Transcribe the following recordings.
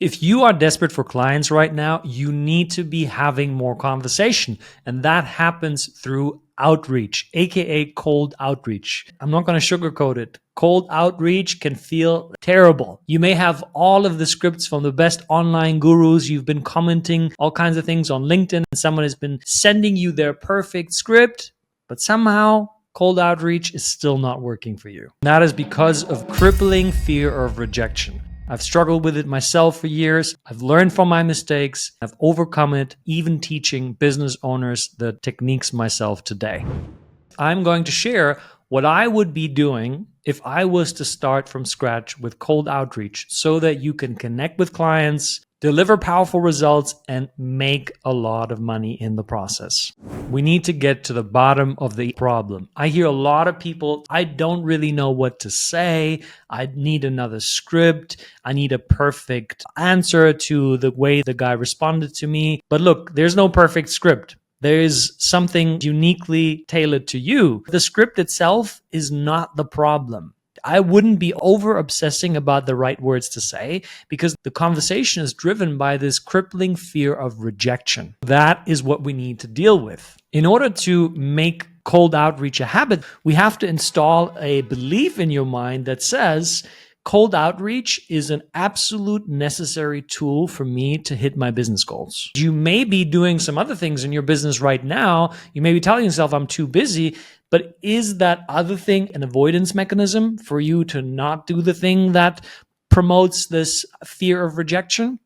If you are desperate for clients right now, you need to be having more conversation. And that happens through outreach, aka cold outreach. I'm not going to sugarcoat it. Cold outreach can feel terrible. You may have all of the scripts from the best online gurus. You've been commenting all kinds of things on LinkedIn, and someone has been sending you their perfect script, but somehow cold outreach is still not working for you. That is because of crippling fear of rejection. I've struggled with it myself for years. I've learned from my mistakes. I've overcome it, even teaching business owners the techniques myself today. I'm going to share what I would be doing if I was to start from scratch with cold outreach so that you can connect with clients, deliver powerful results, and make a lot of money in the process. We need to get to the bottom of the problem. I hear a lot of people, I don't really know what to say. I need another script. I need a perfect answer to the way the guy responded to me. But look, there's no perfect script. There is something uniquely tailored to you. The script itself is not the problem. I wouldn't be over obsessing about the right words to say because the conversation is driven by this crippling fear of rejection. That is what we need to deal with. In order to make cold outreach a habit, we have to install a belief in your mind that says, cold outreach is an absolute necessary tool for me to hit my business goals. You may be doing some other things in your business right now. You may be telling yourself, I'm too busy. But is that other thing an avoidance mechanism for you to not do the thing that promotes this fear of rejection?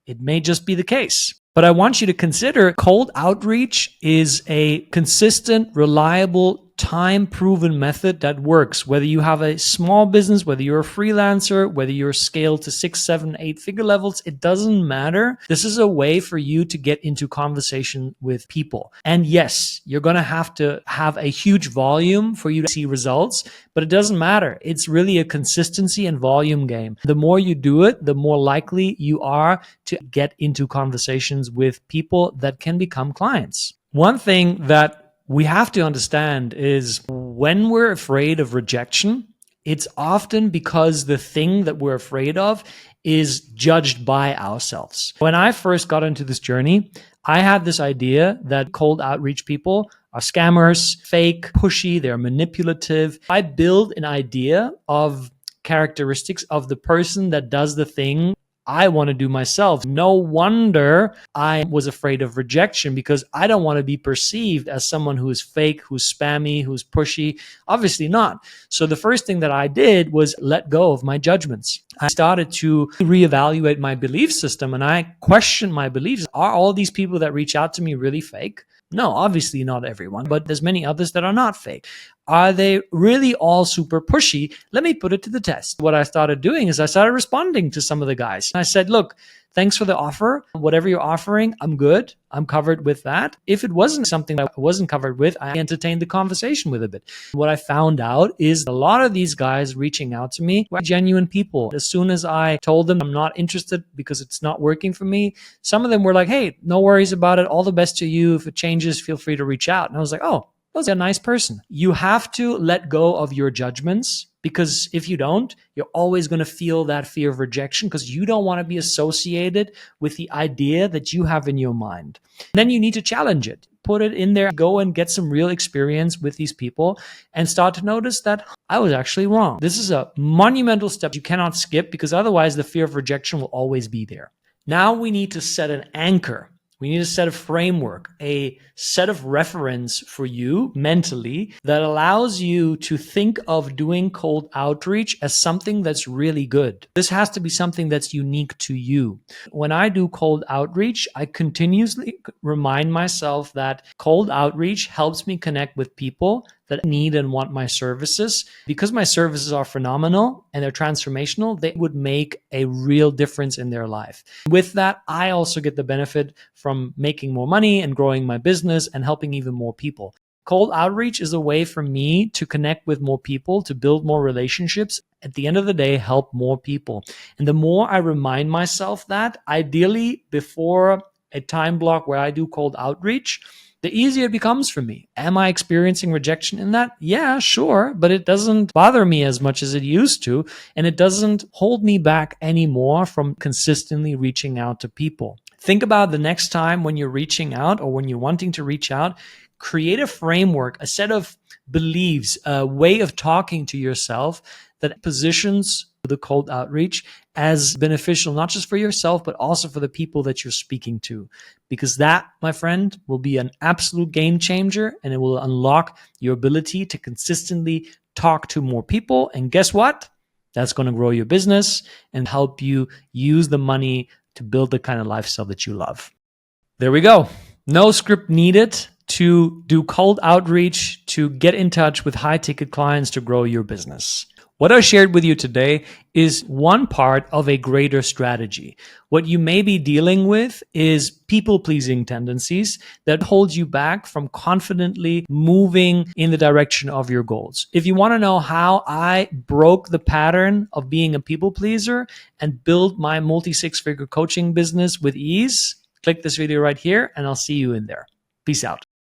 It may just be the case. But I want you to consider cold outreach is a consistent, reliable, time-proven method that works. Whether you have a small business, whether you're a freelancer, whether you're scaled to 6, 7, 8-figure levels, it doesn't matter. This is a way for you to get into conversation with people. And yes, you're going to have a huge volume for you to see results, but it doesn't matter. It's really a consistency and volume game. The more you do it, the more likely you are to get into conversations with people that can become clients. One thing that we have to understand is when we're afraid of rejection, it's often because the thing that we're afraid of is judged by ourselves. When I first got into this journey, I had this idea that cold outreach people are scammers, fake, pushy, they're manipulative. I build an idea of characteristics of the person that does the thing I want to do myself. No wonder I was afraid of rejection because I don't want to be perceived as someone who is fake, who's spammy, who's pushy. Obviously not. So the first thing that I did was let go of my judgments. I started to reevaluate my belief system and I questioned my beliefs. Are all these people that reach out to me really fake? No, obviously not everyone, but there's many others that are not fake. Are they really all super pushy? Let me put it to the test. What I started doing is I started responding to some of the guys. I said, look, thanks for the offer. Whatever you're offering, I'm good. I'm covered with that. If it wasn't something I wasn't covered with, I entertained the conversation with a bit. What I found out is a lot of these guys reaching out to me were genuine people. As soon as I told them I'm not interested because it's not working for me, some of them were like, hey, no worries about it. All the best to you. If it changes, feel free to reach out. And I was like, oh, that's a nice person. You have to let go of your judgments because if you don't, you're always going to feel that fear of rejection because you don't want to be associated with the idea that you have in your mind. And then you need to challenge it. Put it in there, go and get some real experience with these people and start to notice that I was actually wrong. This is a monumental step you cannot skip because otherwise the fear of rejection will always be there. Now we need to set an anchor. We need a set of framework, a set of reference for you mentally that allows you to think of doing cold outreach as something that's really good. This has to be something that's unique to you. When I do cold outreach, I continuously remind myself that cold outreach helps me connect with people that need and want my services. Because my services are phenomenal and they're transformational, they would make a real difference in their life. With that, I also get the benefit from making more money and growing my business and helping even more people. Cold outreach is a way for me to connect with more people, to build more relationships. At the end of the day, help more people. And the more I remind myself that, ideally before a time block where I do cold outreach, the easier it becomes for me. Am I experiencing rejection in that? Yeah, sure, but it doesn't bother me as much as it used to, and it doesn't hold me back anymore from consistently reaching out to people. Think about the next time when you're reaching out or when you're wanting to reach out, create a framework, a set of beliefs, a way of talking to yourself that positions the cold outreach as beneficial, not just for yourself, but also for the people that you're speaking to. Because that, my friend, will be an absolute game changer, and it will unlock your ability to consistently talk to more people. And guess what? That's going to grow your business and help you use the money to build the kind of lifestyle that you love. There we go. No script needed to do cold outreach, to get in touch with high ticket clients to grow your business. What I shared with you today is one part of a greater strategy. What you may be dealing with is people-pleasing tendencies that hold you back from confidently moving in the direction of your goals. If you want to know how I broke the pattern of being a people pleaser and build my multi-six-figure coaching business with ease, click this video right here and I'll see you in there. Peace out.